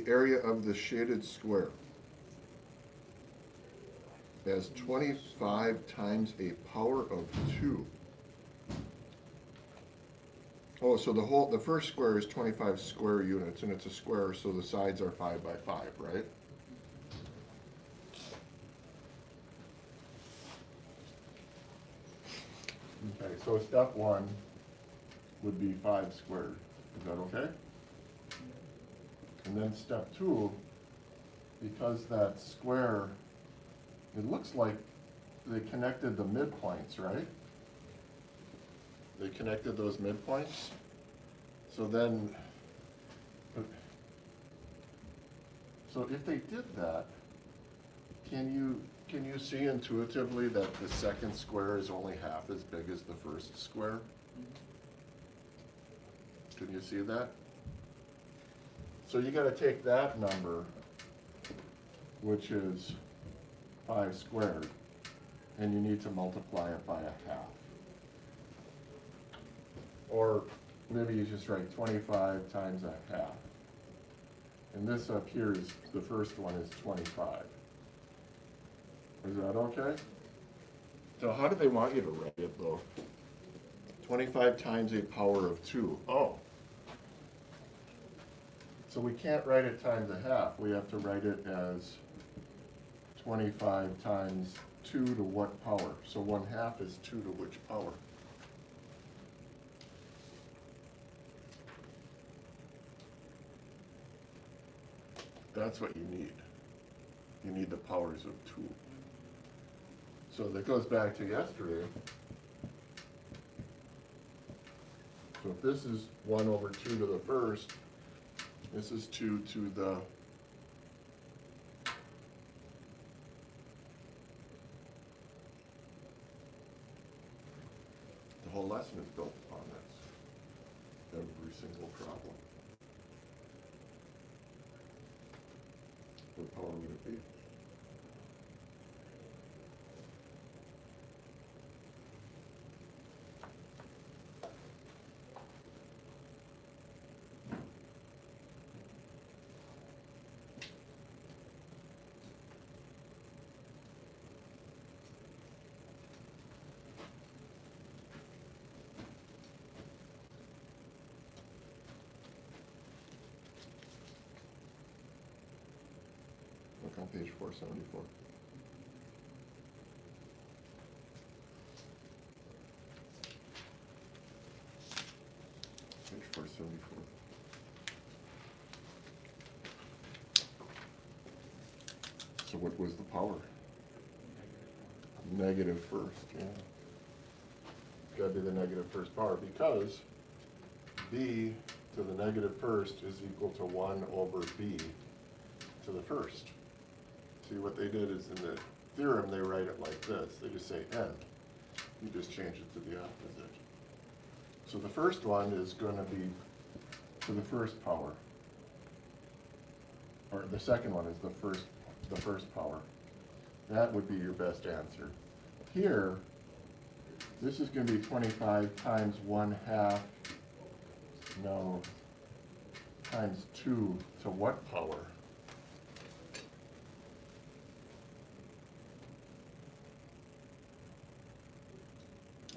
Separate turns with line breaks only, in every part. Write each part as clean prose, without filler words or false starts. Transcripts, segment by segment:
area of the shaded square as 25 times a power of 2. Oh, so the first square is 25 square units, and it's a square, so the sides are 5 by 5, right? Okay, so step 1 would be 5 squared. Is that okay? And then step 2, because that square, it looks like they connected the midpoints, right? They connected those midpoints. So then, so if they did that, can you see intuitively that the second square is only half as big as the first square? Can you see that? So you got to take that number, which is 5 squared, and you need to multiply it by a half. Or maybe you just write 25 times a half. And this up here is, the first one is 25. Is that okay? So how do they want you to write it though? 25 times a power of 2. Oh. So we can't write it times a half. We have to write it as 25 times 2 to what power? So 1/2 is 2 to which power? That's what you need. You need the powers of 2. So that goes back to yesterday. So if this is 1 over 2 to the first, this is 2 to the whole lesson is built upon this. Every single problem. What power would it be? Look on page 474. Page 474. So what was the power? Negative first, yeah. It's got to be the negative first power because b to the negative first is equal to 1 over b to the first. See, what they did is in the theorem, they write it like this. They just say n. You just change it to the opposite. So the first one is going to be to the first power. Or the second one is the first power. That would be your best answer. Here, this is going to be 25 times 1/2, no, times 2 to what power?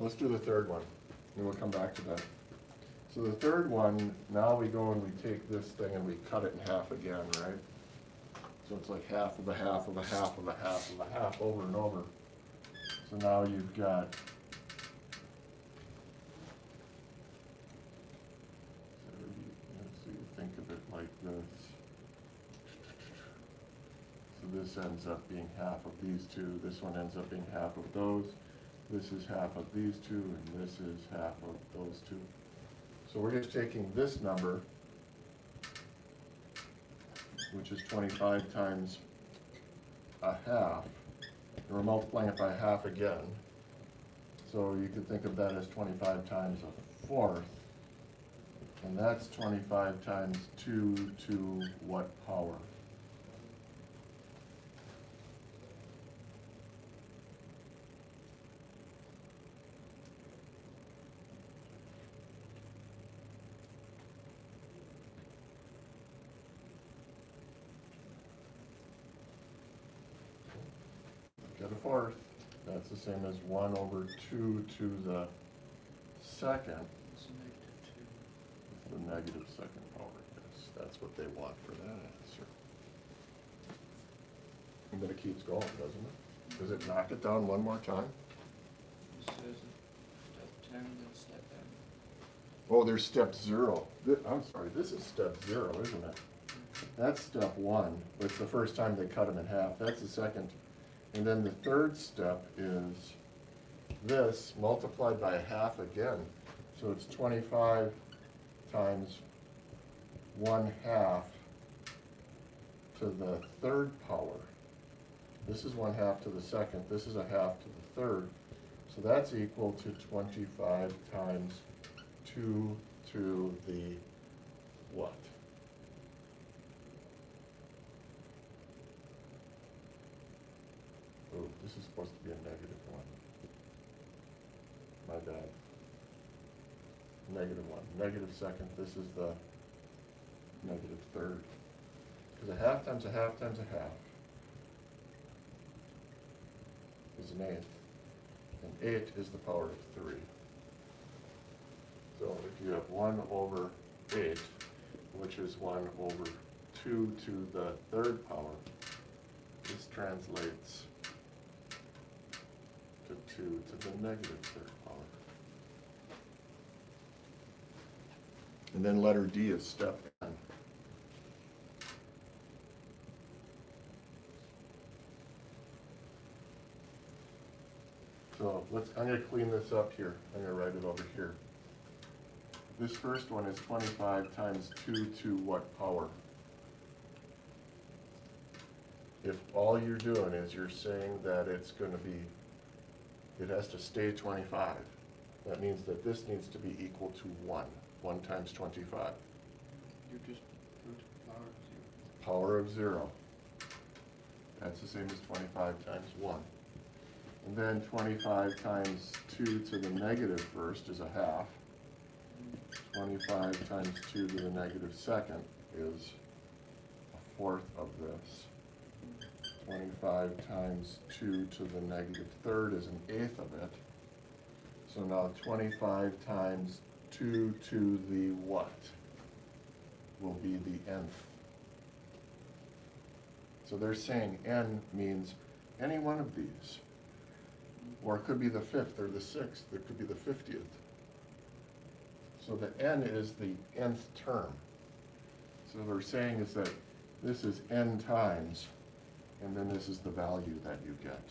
Let's do the third one, and we'll come back to that. So the third one, now we go and we take this thing and we cut it in half again, right? So it's like half of a half of a half of a half of a half over and over. So now you've got, so you think of it like this. So this ends up being half of these two. This one ends up being half of those. This is half of these two, and this is half of those two. So we're just taking this number, which is 25 times a half, and we're multiplying it by half again. So you could think of that as 25 times a fourth, and that's 25 times 2 to what power? fourth, that's the same as 1 over 2 to the second.
It's a -2.
The negative second power, yes. That's what they want for that answer. And then it keeps going, doesn't it? Does it knock it down one more time?
It says step 10, then step N.
Oh, there's step 0. I'm sorry, this is step 0, isn't it? That's step 1. It's the first time they cut them in half. That's the second. And then the third step is this multiplied by a half again. So it's 25 times 1/2 to the third power. This is 1/2 to the second. This is a half to the third. So that's equal to 25 times 2 to the what? Oh, this is supposed to be a -1. My bad. -1. Negative second, this is the negative third. Because a half times a half times a half is an eighth. And 8 is the power of 3. So if you have 1 over 8, which is 1 over 2 to the third power, this translates to 2 to the negative third power. And then letter D is step N. So I'm going to clean this up here. I'm going to write it over here. This first one is 25 times 2 to what power? If all you're doing is you're saying that it's going to be, it has to stay 25, that means that this needs to be equal to 1. 1 times 25.
You just put power of 0.
Power of 0. That's the same as 25 times 1. And then 25 times 2 to the negative first is a half. 25 times 2 to the negative second is a fourth of this. 25 times 2 to the negative third is an eighth of it. So now 25 times 2 to the what will be the nth. So they're saying n means any one of these. Or it could be the 5th or the 6th. It could be the 50th. So the n is the nth term. So what they're saying is that this is n times, and then this is the value that you get.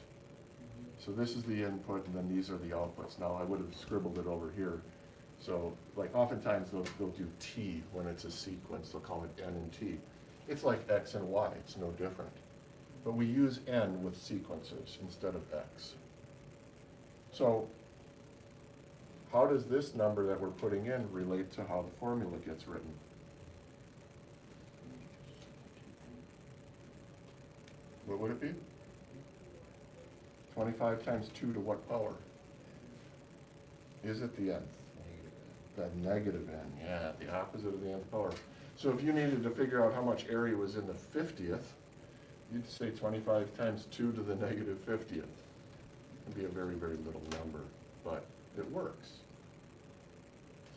So this is the input, and then these are the outputs. Now I would have scribbled it over here. So like oftentimes they'll do t when it's a sequence. They'll call it n and t. It's like x and y. It's no different. But we use n with sequences instead of x. So how does this number that we're putting in relate to how the formula gets written? What would it be? 25 times 2 to what power? Is it the nth? The negative n, yeah, the opposite of the nth power. So if you needed to figure out how much area was in the 50th, you'd say 25 times 2 to the negative 50th. It'd be a very, very little number, but it works.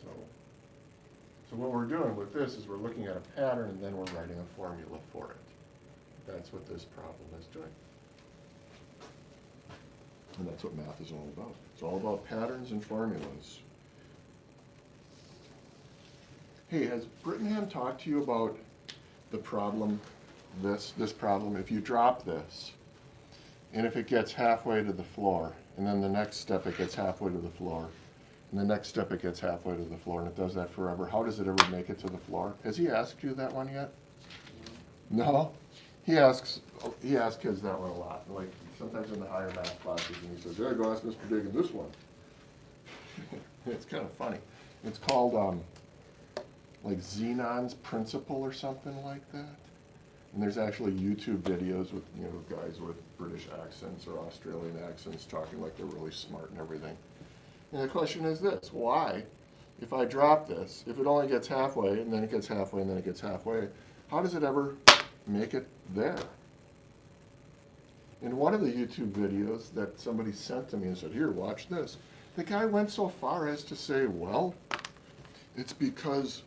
So what we're doing with this is we're looking at a pattern and then we're writing a formula for it. That's what this problem is doing. And that's what math is all about. It's all about patterns and formulas. Hey, has Brittingham talked to you about the problem, this problem? If you drop this, and if it gets halfway to the floor, and then the next step it gets halfway to the floor, and the next step it gets halfway to the floor, and it does that forever, how does it ever make it to the floor? Has he asked you that one yet? No? He asks kids that one a lot, like sometimes in the higher math classes, and he says, "Yeah, go ask Mr. Diggin this one." It's kind of funny. It's called like Xenon's principle or something like that. And there's actually YouTube videos with, you know, guys with British accents or Australian accents talking like they're really smart and everything. And the question is this: why, if I drop this, if it only gets halfway, and then it gets halfway, and then it gets halfway, how does it ever make it there? In one of the YouTube videos that somebody sent to me and said, here, watch this, the guy went so far as to say, well, it's because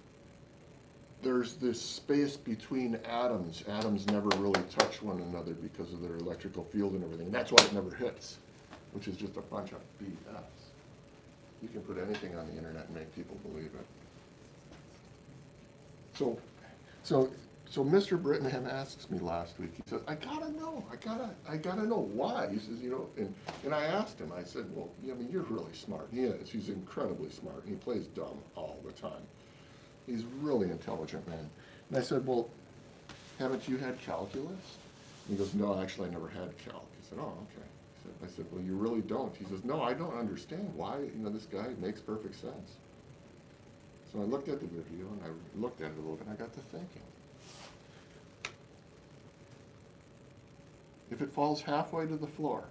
there's this space between atoms. Atoms never really touch one another because of their electrical field and everything. That's why it never hits, which is just a bunch of BS. You can put anything on the internet and make people believe it. So Mr. Brittenham asks me last week, he says, I gotta know why. He says, and I asked him, I said, well, I mean, you're really smart. He is, he's incredibly smart, and he plays dumb all the time. He's a really intelligent man. And I said, well, haven't you had calculus? And he goes, no, actually, I never had calc. I said, oh, okay. I said, well, you really don't. He says, no, I don't understand why, this guy makes perfect sense. So I looked at the video, and I looked at it a little bit, and I got to thinking. If it falls halfway to the floor,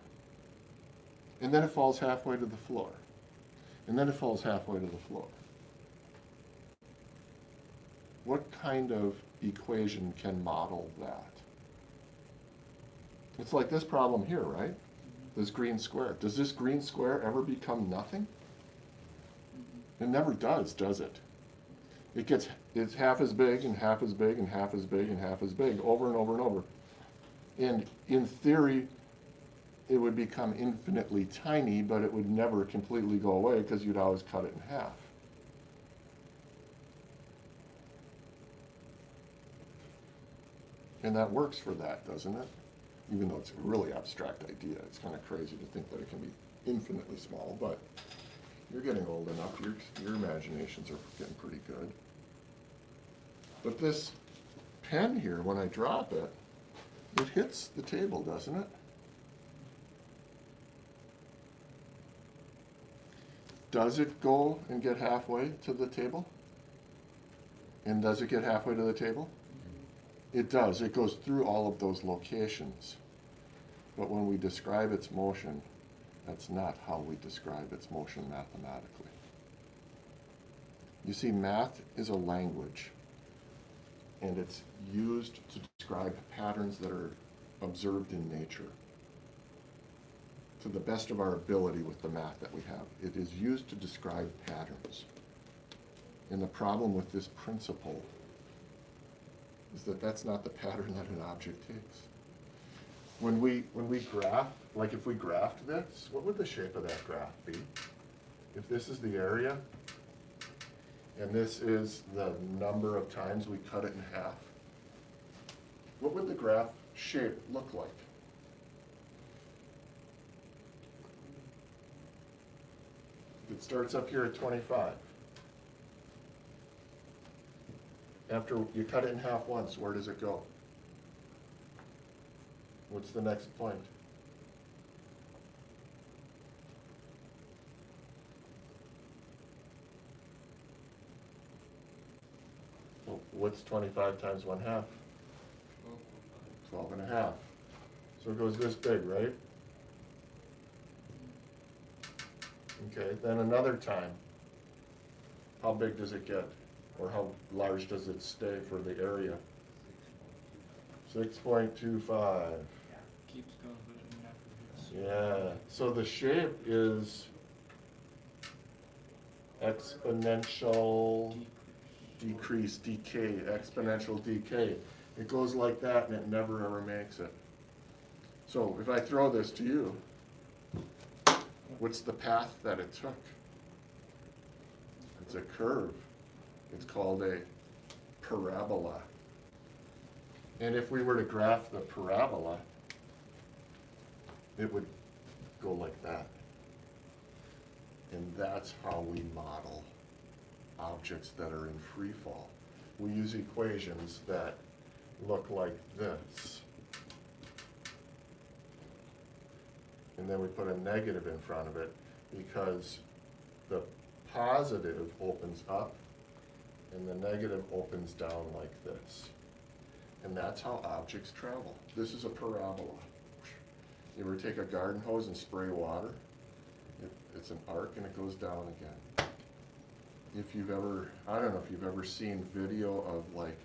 and then it falls halfway to the floor, and then it falls halfway to the floor, what kind of equation can model that? It's like this problem here, right? This green square. Does this green square ever become nothing? It never does it? It's half as big and half as big and half as big and half as big over and over and over. And in theory, it would become infinitely tiny, but it would never completely go away because you'd always cut it in half. And that works for that, doesn't it? Even though it's a really abstract idea. It's kind of crazy to think that it can be infinitely small, but you're getting old enough, your imaginations are getting pretty good. But this pen here, when I drop it, it hits the table, doesn't it? Does it go and get halfway to the table? And does it get halfway to the table? It does. It goes through all of those locations. But when we describe its motion, that's not how we describe its motion mathematically. You see, math is a language, and it's used to describe patterns that are observed in nature. To the best of our ability with the math that we have, it is used to describe patterns. And the problem with this principle is that that's not the pattern that an object takes. When we graph, like if we graphed this, what would the shape of that graph be? If this is the area, and this is the number of times we cut it in half, what would the graph shape look like? It starts up here at 25. After you cut it in half once, where does it go? What's the next point? Well, what's 25 times 1/2? 12 and a half. So it goes this big, right? Okay, then another time. How big does it get? Or how large does it stay for the area? 6.25.
Keeps going, but it never hits.
Yeah, so the shape is exponential decay, exponential decay. It goes like that and it never ever makes it. So if I throw this to you, what's the path that it took? It's a curve. It's called a parabola. And if we were to graph the parabola, it would go like that. And that's how we model objects that are in free fall. We use equations that look like this. And then we put a negative in front of it because the positive opens up and the negative opens down like this. And that's how objects travel. This is a parabola. You ever take a garden hose and spray water? It's an arc and it goes down again. If you've ever, I don't know if you've ever seen video of like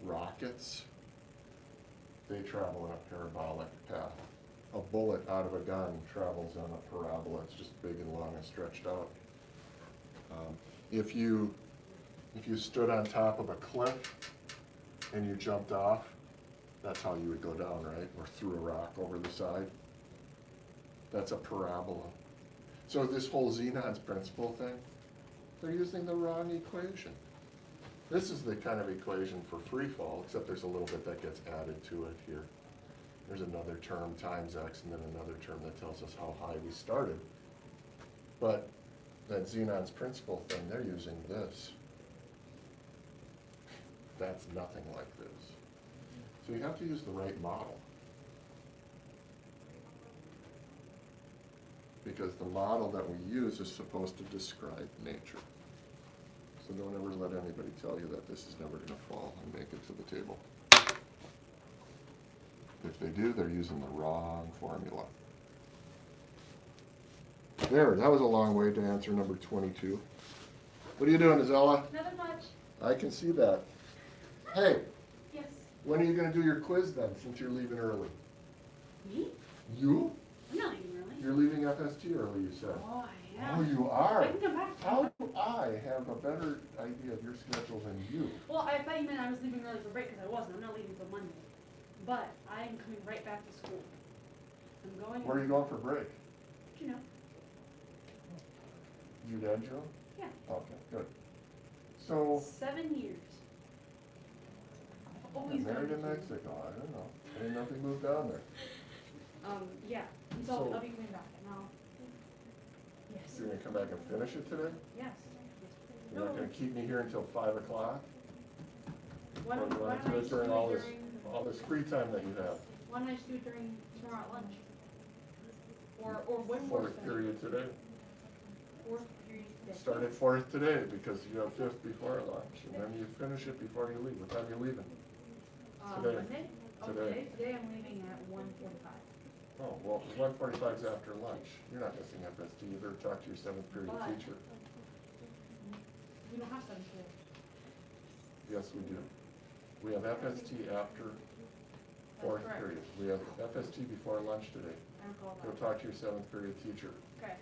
rockets. they travel in a parabolic path. A bullet out of a gun travels on a parabola. It's just big and long and stretched out. If you stood on top of a cliff and you jumped off, that's how you would go down, right? Or threw a rock over the side. That's a parabola. So this whole Xenon's principle thing, they're using the wrong equation. This is the kind of equation for free fall, except there's a little bit that gets added to it here. There's another term times x and then another term that tells us how high we started. But that Xenon's principle thing, they're using this. That's nothing like this. So you have to use the right model. Because the model that we use is supposed to describe nature. So don't ever let anybody tell you that this is never going to fall and make it to the table. If they do, they're using the wrong formula. There, that was a long way to answer number 22. What are you doing, Isella?
Nothing much.
I can see that. Hey,
Yes.
when are you going to do your quiz then, since you're leaving early?
Me?
You?
I'm not leaving early.
You're leaving FST early, you said.
Oh, yeah.
Oh, you are?
I can come back.
How do I have a better idea of your schedule than you?
Well, I thought you meant I was leaving early for break because I wasn't. I'm not leaving till Monday. But I'm coming right back to school. I'm going.
Where are you going for break?
You know.
You dad, Joe?
Yeah.
Okay, good. So,
7 years. Always
married in
gone.
Mexico, I don't know. I didn't know if he moved down there.
Yeah. And so
So-
I'll be coming back and I'll. Yes.
You're gonna come back and finish it today?
Yes.
You're not gonna keep me here until 5 o'clock?
Why
Or
don't,
do you
why
wanna
don't I
do it
just do
during
it
all this,
during?
all this free time that you have?
Why don't I just do it during tomorrow at lunch? Or when
Fourth
works?
period today.
Fourth period. today.
Start at 4th today, because you have 5th before lunch, and then you finish it before you leave. What time are you leaving? Today.
Monday? Oh,
Today.
today I'm leaving at 1:45.
Oh, well, 1:45 is after lunch. You're not missing FST. You better talk to your 7th period
But-
teacher.
We don't have seven today.
Yes, we do. We have FST after 4th
correct.
period. We have FST before lunch today.
I recall
Go
that.
talk to your 7th period teacher.
Okay.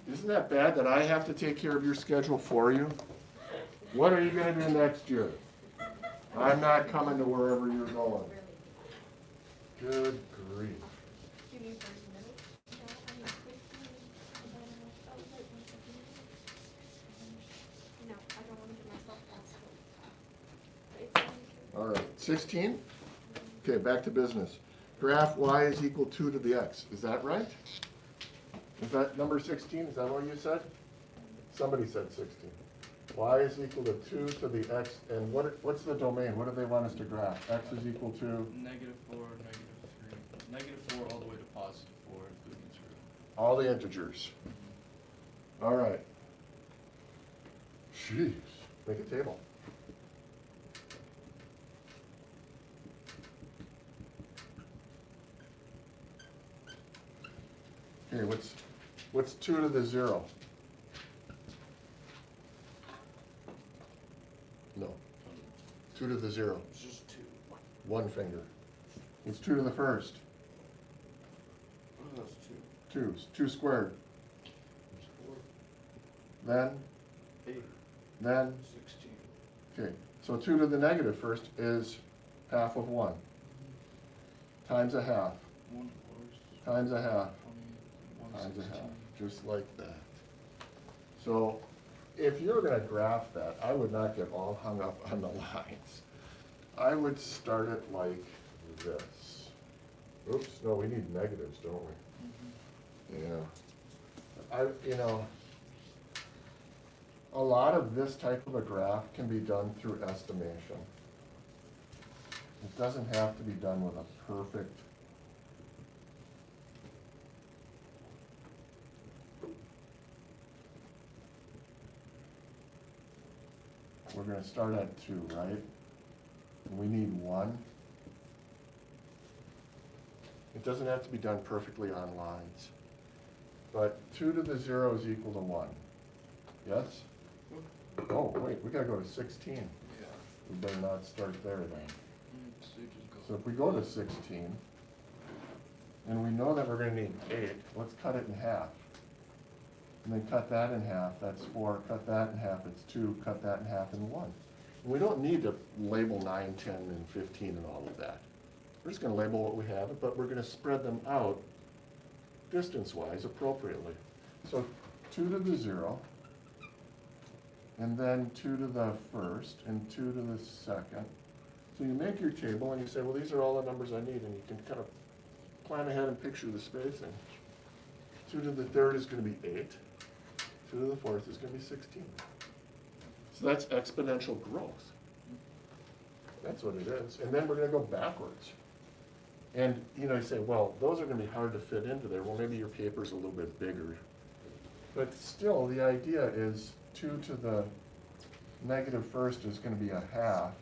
Isn't that bad that I have to take care of your schedule for you? What are you gonna do next year? I'm not coming to wherever you're going. Good grief.
Give me 30 minutes. No, I don't want to give myself that.
All right, 16? Okay, back to business. Graph y is equal 2 to the x. Is that right? Is that number 16? Is that what you said? Somebody said 16. Y is equal to 2 to the x, and what's the domain? What do they want us to graph? X is equal to
-4, -3. -4 all the way to +4, including 0.
all the integers. All right. Jeez, make a table. Okay, what's 2 to the 0? No. 2 to the 0.
It's just 2.
One finger. It's 2 to the first.
What are those 2?
2 squared.
4,
Then,
8,
then,
16.
okay. So 2 to the negative first is half of 1. Times a half.
1
Times a half.
20,
Times a
116.
half. Just like that. So if you're going to graph that, I would not get all hung up on the lines. I would start it like this. Oops, no, we need negatives, don't we? Yeah. A lot of this type of a graph can be done through estimation. It doesn't have to be done with a perfect. We're going to start at 2, right? And we need 1. It doesn't have to be done perfectly on lines. But 2 to the 0 is equal to 1. Yes? Oh, wait, we got to go to 16.
Yeah.
We better not start there then.
So you just go
So if we go to 16, and we know that we're gonna need 8, let's cut it in half. And then cut that in half, that's 4, cut that in half, it's 2, cut that in half, and 1. And we don't need to label 9, 10, and 15 and all of that. We're just gonna label what we have, but we're gonna spread them out distance-wise appropriately. So 2 to the 0, and then 2 to the first, and 2 to the second. So you make your table and you say, well, these are all the numbers I need, and you can kind of plan ahead and picture the spacing. 2 to the third is gonna be 8. 2 to the fourth is gonna be 16. So that's exponential growth. That's what it is. And then we're gonna go backwards. And, you know, you say, well, those are gonna be hard to fit into there. Well, maybe your paper's a little bit bigger. But still, the idea is 2 to the negative first is gonna be a half,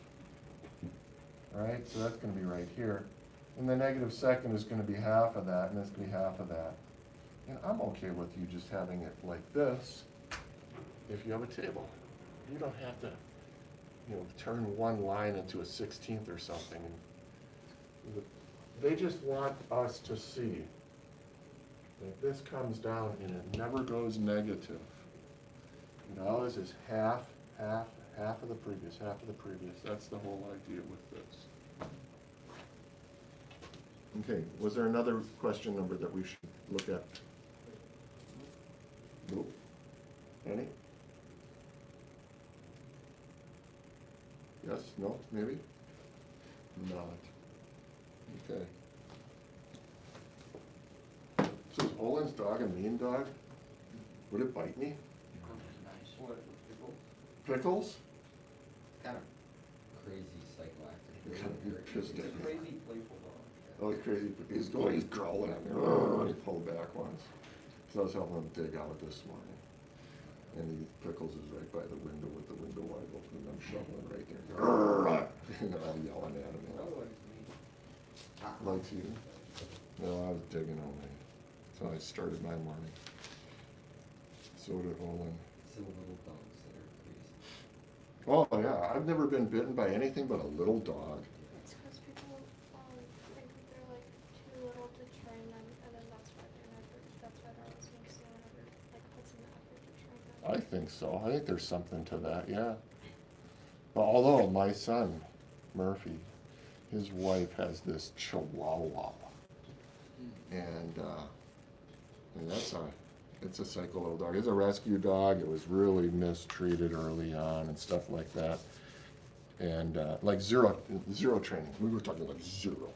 right? So that's gonna be right here. And the negative second is gonna be half of that, and that's gonna be half of that. And I'm okay with you just having it like this if you have a table. You don't have to, you know, turn one line into a 16th or something. They just want us to see that this comes down and it never goes negative. You know, this is half, half, half of the previous, half of the previous. That's the whole idea with this. Okay, was there another question number that we should look at? Nope. Any? Yes, no, maybe? Not. Okay. So is Olin's dog a mean dog? Would it bite me?
Nice.
What,
Pickles?
kind of crazy psychoactive.
Kind of pissed
It's
at
a
me.
crazy playful dog.
Oh, he's crazy. He's growling at me. And he pulled back once. So I was helping him dig out this morning. And Pickles is right by the window with the window wide open, and I'm shoveling right there. And I'm yelling at him.
Oh, it's me.
Likes you? No, I was digging away. So I started my morning. So did Olin.
Some little dogs that are crazy.
Oh, yeah, I've never been bitten by anything but a little dog.
It's because people think that they're like too little to train them, and then that's why they're always makes no one ever like puts in the effort to train them.
I think so. I think there's something to that, yeah. But although my son, Murphy, his wife has this Chihuahua. And it's a psycho little dog. It's a rescue dog. It was really mistreated early on and stuff like that. And like zero training. We were talking like zero.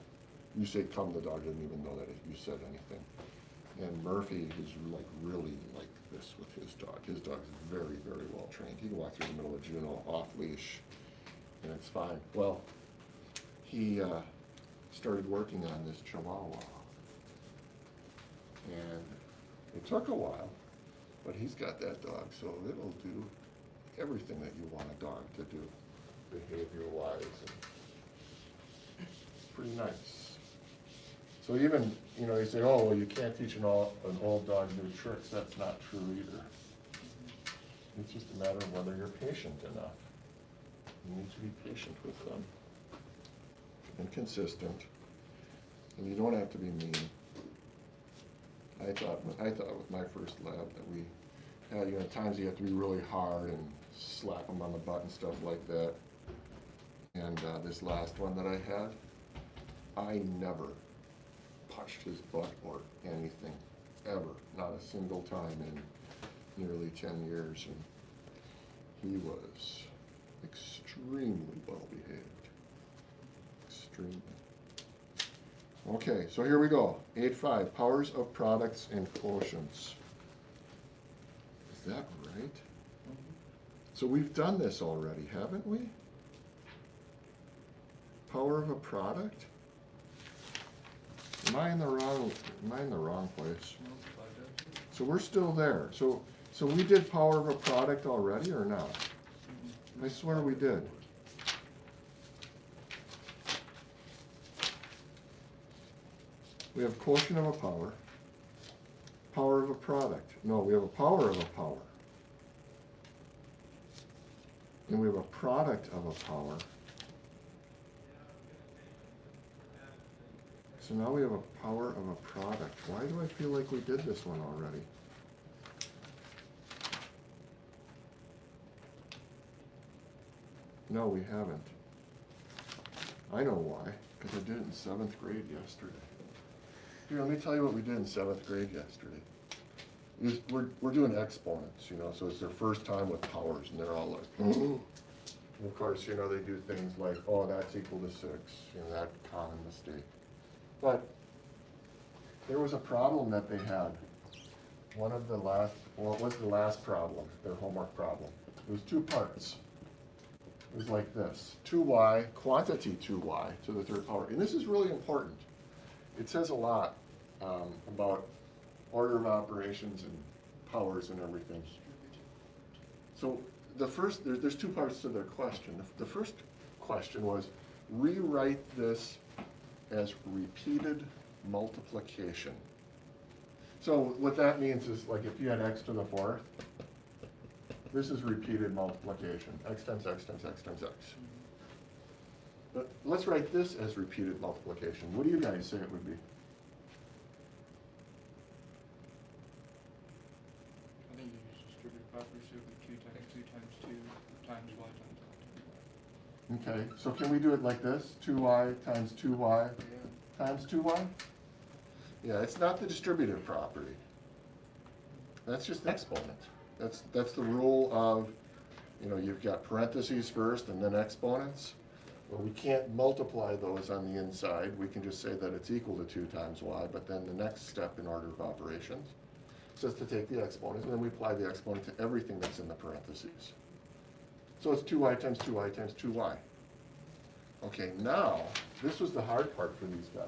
You say come, the dog didn't even know that you said anything. And Murphy is like really like this with his dog. His dog is very, very well trained. He can walk through the middle of Juneau off leash, and it's fine. Well, he started working on this Chihuahua. And it took a while, but he's got that dog, so it'll do everything that you want a dog to do, behavior-wise. It's pretty nice. So even, you know, you say, oh, well, you can't teach an old dog new tricks. That's not true either. It's just a matter of whether you're patient enough. You need to be patient with them and consistent. And you don't have to be mean. I thought with my first lab that we had, you know, at times you have to be really hard and slap them on the butt and stuff like that. And this last one that I had, I never punched his butt or anything, ever. Not a single time in nearly 10 years. And he was extremely well behaved. Extremely. Okay, so here we go. 8.5, powers of products and quotients. Is that right? So we've done this already, haven't we? Power of a product? Am I in the wrong place? So we're still there. So we did power of a product already or not? I swear we did. We have quotient of a power, power of a product. No, we have a power of a power. And we have a product of a power. So now we have a power of a product. Why do I feel like we did this one already? No, we haven't. I know why, because I did it in 7th grade yesterday. Here, let me tell you what we did in 7th grade yesterday. We're doing exponents, you know, so it's their first time with powers, and they're all like, and of course, you know, they do things like, oh, that's equal to 6, you know, that common mistake. But there was a problem that they had. One of the last, well, it was the last problem, their homework problem. It was 2 parts. It was like this, 2y, quantity 2y to the 3rd power. And this is really important. It says a lot about order of operations and powers and everything. So the first, there's 2 parts to their question. The first question was, rewrite this as repeated multiplication. So what that means is, like, if you had x to the 4th, this is repeated multiplication, x times x times x times x. But let's write this as repeated multiplication. What do you guys say it would be?
I think you use distributive property, so it would be 2 times y times y.
Okay, so can we do it like this? 2y times 2y
Yeah.
times 2y? Yeah, it's not the distributive property. That's just exponent. That's the rule of, you know, you've got parentheses first and then exponents. Well, we can't multiply those on the inside. We can just say that it's equal to 2 times y, but then the next step in order of operations says to take the exponent, and then we apply the exponent to everything that's in the parentheses. So it's 2y times 2y times 2y. Okay, now, this was the hard part for these guys.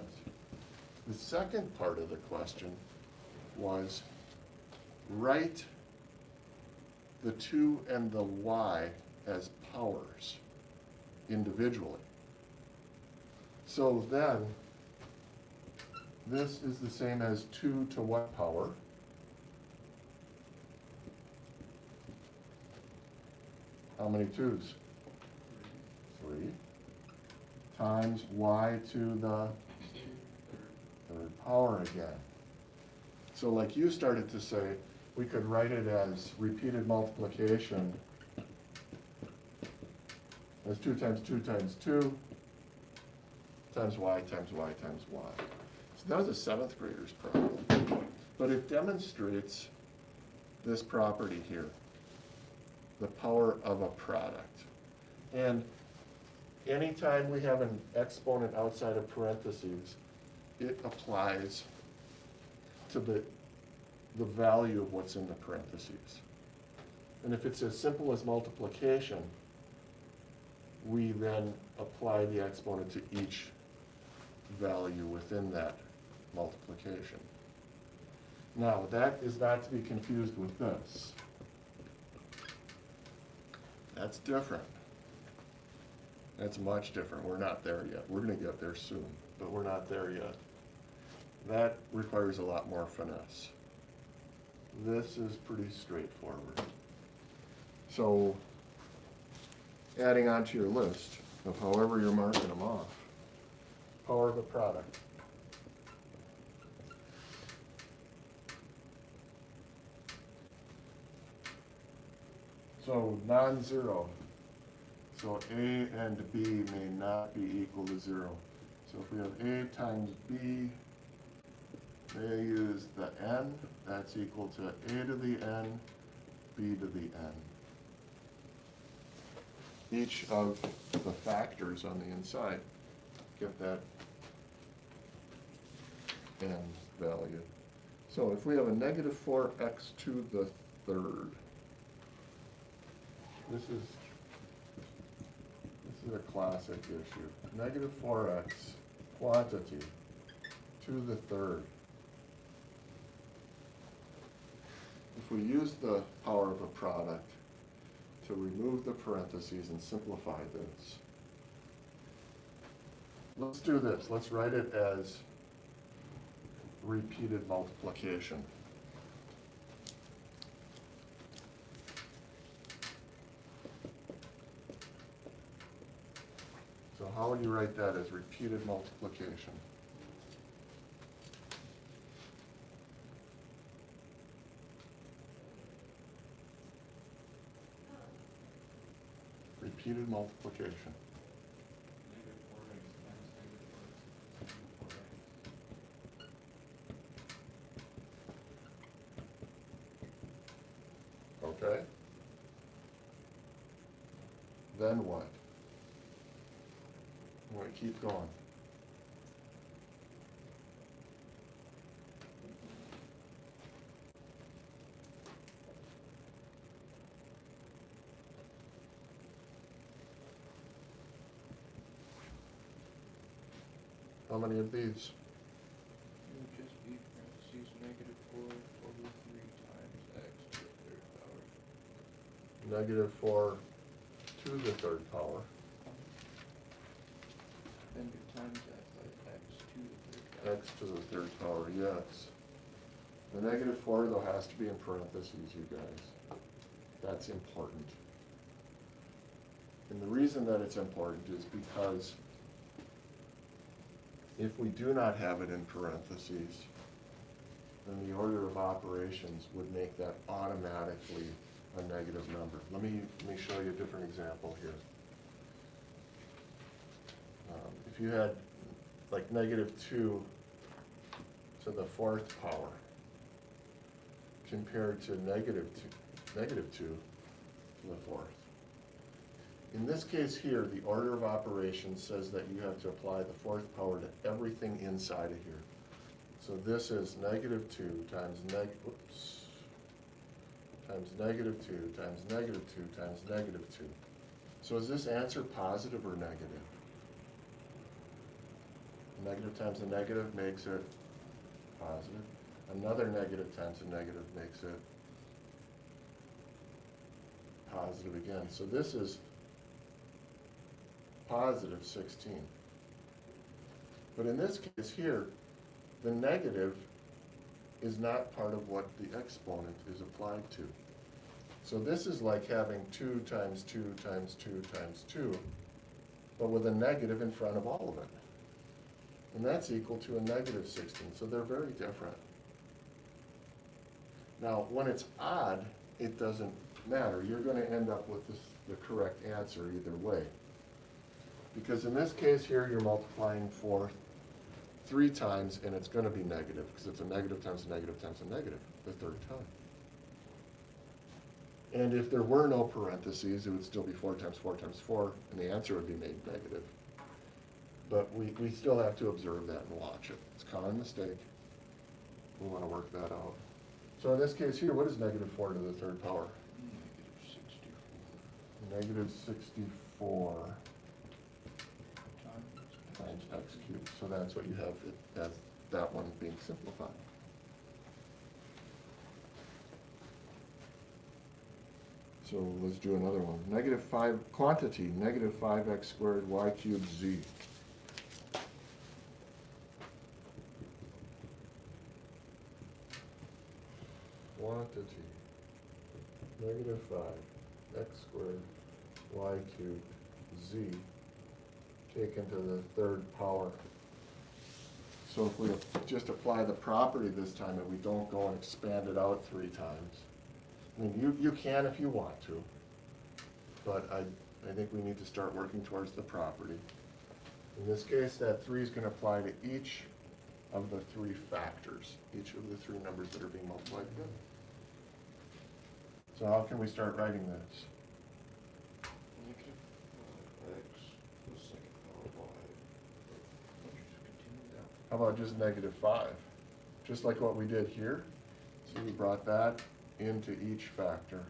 The second part of the question was write the 2 and the y as powers individually. So then, this is the same as 2 to what power? How many 2's? 3. Times y to the 3rd power again. So like you started to say, we could write it as repeated multiplication as 2 times 2 times 2 times y times y times y. So that was a 7th grader's problem. But it demonstrates this property here, the power of a product. And anytime we have an exponent outside of parentheses, it applies to the value of what's in the parentheses. And if it's as simple as multiplication, we then apply the exponent to each value within that multiplication. Now, that is not to be confused with this. That's different. That's much different. We're not there yet. We're going to get there soon, but we're not there yet. That requires a lot more finesse. This is pretty straightforward. So, adding on to your list of however you're marking them off, power of a product. So non-zero. So A and B may not be equal to 0. So if we have A times B, they use the n, that's equal to A to the n, B to the n. Each of the factors on the inside get that n value. So if we have a negative 4x to the 3rd, this is a classic issue. Negative 4x quantity to the 3rd. If we use the power of a product to remove the parentheses and simplify this, let's do this. Let's write it as repeated multiplication. So how would you write that as repeated multiplication? repeated multiplication.
Negative 4x times negative 4x equals 4x.
Okay? Then what? I'm gonna keep going. How many of these?
It would just be parentheses negative 4 over 3 times x to the third power.
Negative 4 to the third power.
Then you times that by x to the third power.
X to the third power, yes. The negative 4 though has to be in parentheses, you guys. That's important. And the reason that it's important is because if we do not have it in parentheses, then the order of operations would make that automatically a negative number. Let me show you a different example here. If you had like negative 2 to the fourth power compared to negative 2 to the fourth. In this case here, the order of operations says that you have to apply the fourth power to everything inside of here. So this is negative 2 times times negative 2 times negative 2 times negative 2. So is this answer positive or negative? Negative times a negative makes it positive. Another negative times a negative makes it positive again. So this is positive 16. But in this case here, the negative is not part of what the exponent is applied to. So this is like having 2 times 2 times 2 times 2, but with a negative in front of all of it. And that's equal to a negative 16, so they're very different. Now, when it's odd, it doesn't matter. You're going to end up with the correct answer either way. Because in this case here, you're multiplying 4 3 times, and it's going to be negative, because it's a negative times a negative times a negative the third time. And if there were no parentheses, it would still be 4 times 4 times 4, and the answer would be made negative. But we still have to observe that and watch it. It's a common mistake. We want to work that out. So in this case here, what is negative 4 to the third power?
Negative 64
Negative 64 times x cubed. So that's what you have as that one being simplified. So let's do another one. Negative 5, quantity, negative 5x squared y cubed z. Quantity, negative 5 x squared y cubed z taken to the third power. So if we just apply the property this time and we don't go and expand it out 3 times, I mean, you can if you want to, but I think we need to start working towards the property. In this case, that 3 is going to apply to each of the 3 factors, each of the 3 numbers that are being multiplied together. So how can we start writing this?
negative 5x to the second power y. Let's just continue down.
How about just negative 5? Just like what we did here. So we brought that into each factor.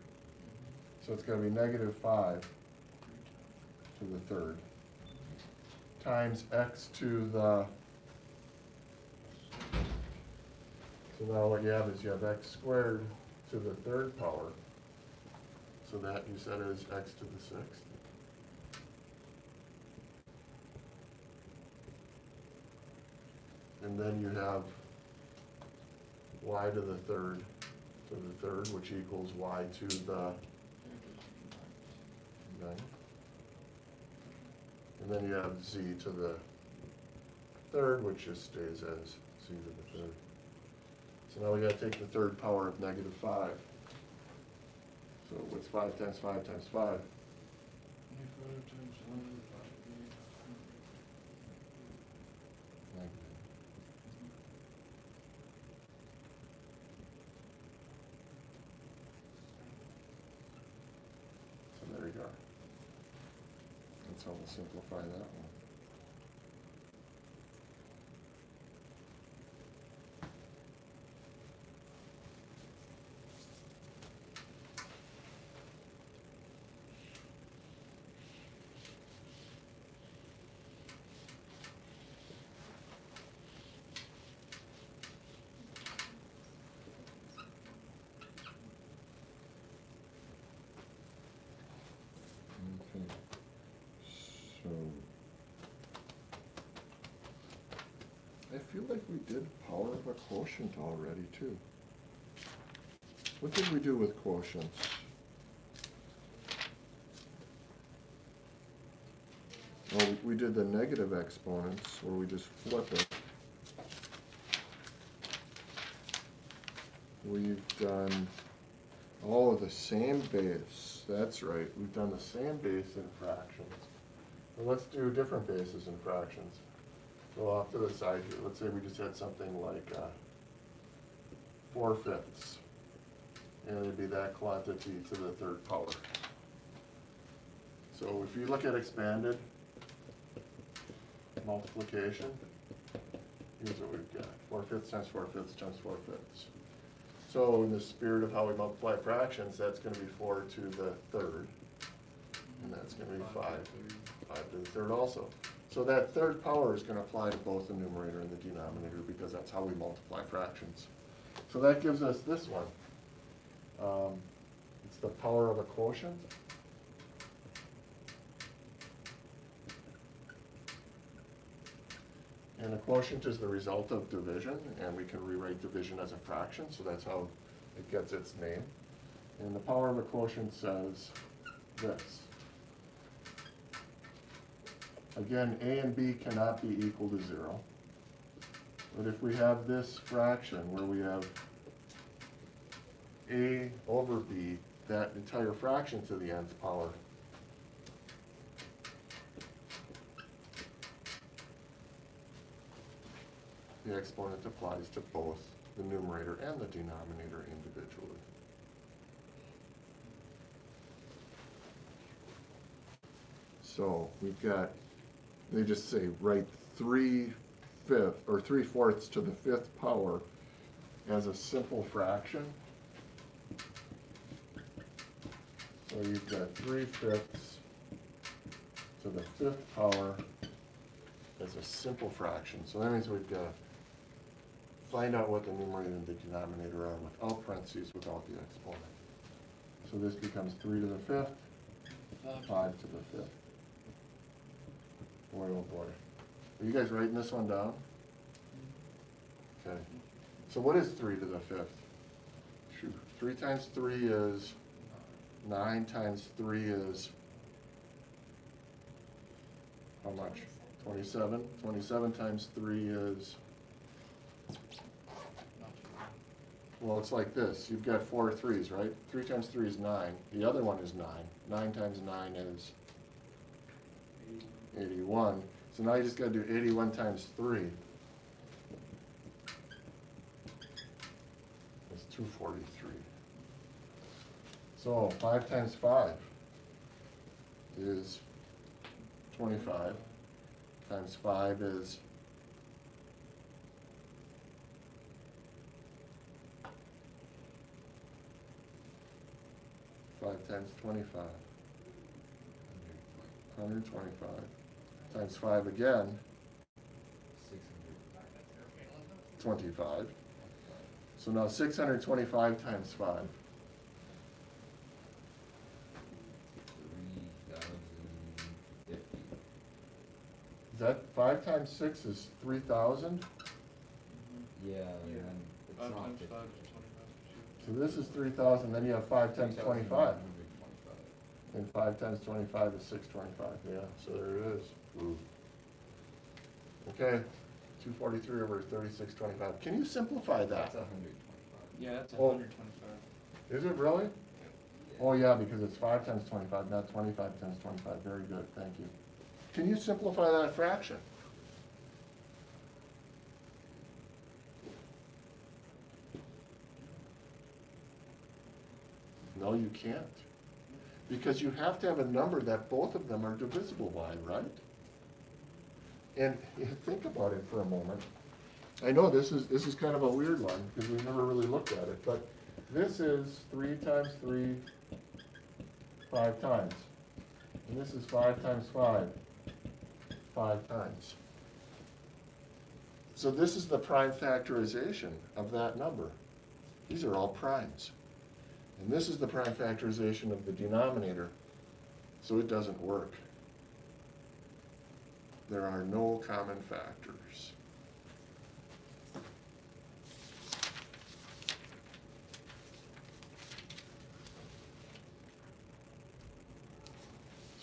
So it's going to be negative 5 to the third times x to the, so now what you have is you have x squared to the third power. So that you said is x to the sixth. And then you have y to the third, which equals y to the 9. And then you have z to the third, which just stays as z to the third. So now we got to take the third power of negative 5. So what's 5 times 5 times 5?
25 times 1 divided by 100.
Negative. So there you go. That's how we'll simplify that one. Okay. So I feel like we did power of a quotient already too. What did we do with quotients? Oh, we did the negative exponents where we just flip it. We've done, oh, the same base. That's right. We've done the same base in fractions. Well, let's do different bases in fractions. Go off to the side here. Let's say we just had something like 4/5. And it'd be that quantity to the third power. So if you look at expanded multiplication, here's what we've got. 4/5 times 4/5 times 4/5. So in the spirit of how we multiply fractions, that's going to be 4 to the third. And that's going to be 5 to the third also. So that third power is going to apply to both the numerator and the denominator because that's how we multiply fractions. So that gives us this one. It's the power of a quotient. And a quotient is the result of division, and we can rewrite division as a fraction, so that's how it gets its name. And the power of a quotient says this. Again, A and B cannot be equal to 0. But if we have this fraction where we have A over B, that entire fraction to the nth power, the exponent applies to both the numerator and the denominator individually. So we've got, they just say write 3/5 or 3/4 to the 5th power as a simple fraction. So you've got 3/5 to the 5th power as a simple fraction. So that means we've got to find out what the numerator and the denominator are without parentheses, without the exponent. So this becomes 3 to the 5th, 5 to the 5th. Boy, oh boy. Are you guys writing this one down? Okay. So what is 3 to the 5th? Shoot. 3 times 3 is 9 times 3 is how much? 27. 27 times 3 is, well, it's like this. You've got 4 3s, right? 3 times 3 is 9. The other one is 9. 9 times 9 is 81. So now you just got to do 81 times 3. It's 243. So 5 times 5 is 25. Times 5 is 5 times 25. 125. Times 5 again, 25. So now 625 times 5.
3,050.
Is that 5 times 6 is 3,000?
Yeah, and
Yeah.
then it's
5
not
times
50.
5 is 25.
So this is 3,000, then you have 5 times 25.
3,925.
And 5 times 25 is 625, yeah, so there it is. Ooh. Okay, 243 over 3625. Can you simplify that?
That's 125.
Yeah, that's
Oh.
125.
Is it really?
Yeah.
Oh, yeah, because it's 5 times 25, not 25 times 25. Very good, thank you. Can you simplify that fraction? No, you can't. Because you have to have a number that both of them are divisible by, right? And think about it for a moment. I know this is kind of a weird one, because we've never really looked at it, but this is 3 times 3, 5 times. And this is 5 times 5, 5 times. So this is the prime factorization of that number. These are all primes. And this is the prime factorization of the denominator, so it doesn't work. There are no common factors.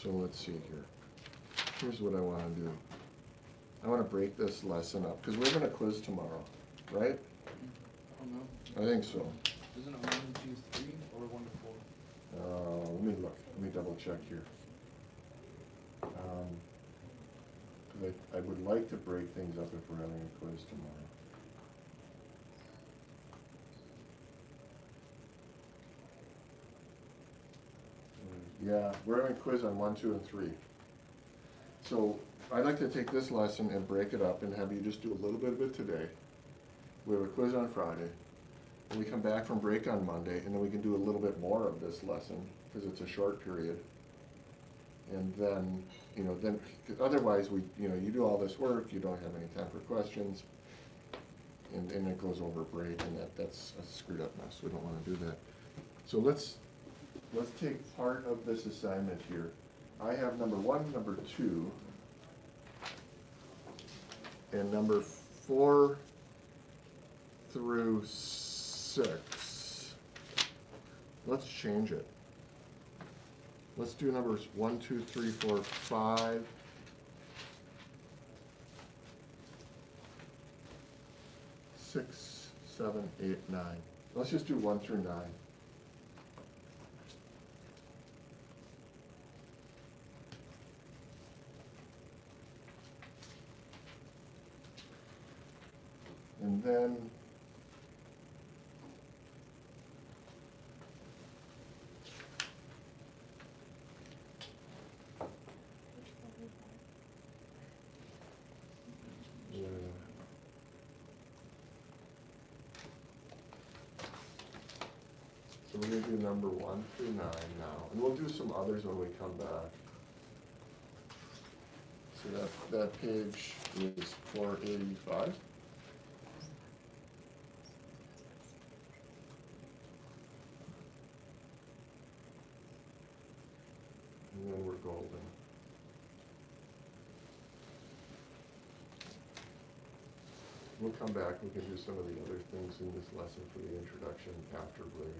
So let's see here. Here's what I want to do. I want to break this lesson up, because we're going to quiz tomorrow, right?
I don't know.
I think so.
Isn't it 1 to 3 or 1 to 4?
Let me look. Let me double check here. 'Cause I would like to break things up if we're having a quiz tomorrow. Yeah, we're having a quiz on 1, 2, and 3. So I'd like to take this lesson and break it up and have you just do a little bit of it today. We have a quiz on Friday. And we come back from break on Monday, and then we can do a little bit more of this lesson, because it's a short period. And then, then, otherwise, you do all this work, you don't have any time for questions, and it goes over break, and that's a screwed up mess. We don't want to do that. So let's take part of this assignment here. I have number 1, number 2, and number 4 through 6. Let's change it. Let's do numbers 1, 2, 3, 4, 5. 6, 7, 8, 9. Let's just do 1 through 9. And then yeah. So we're going to do number 1 through 9 now, and we'll do some others when we come back. So that page is 485. And then we're golden. We'll come back, we can do some of the other things in this lesson for the introduction after break.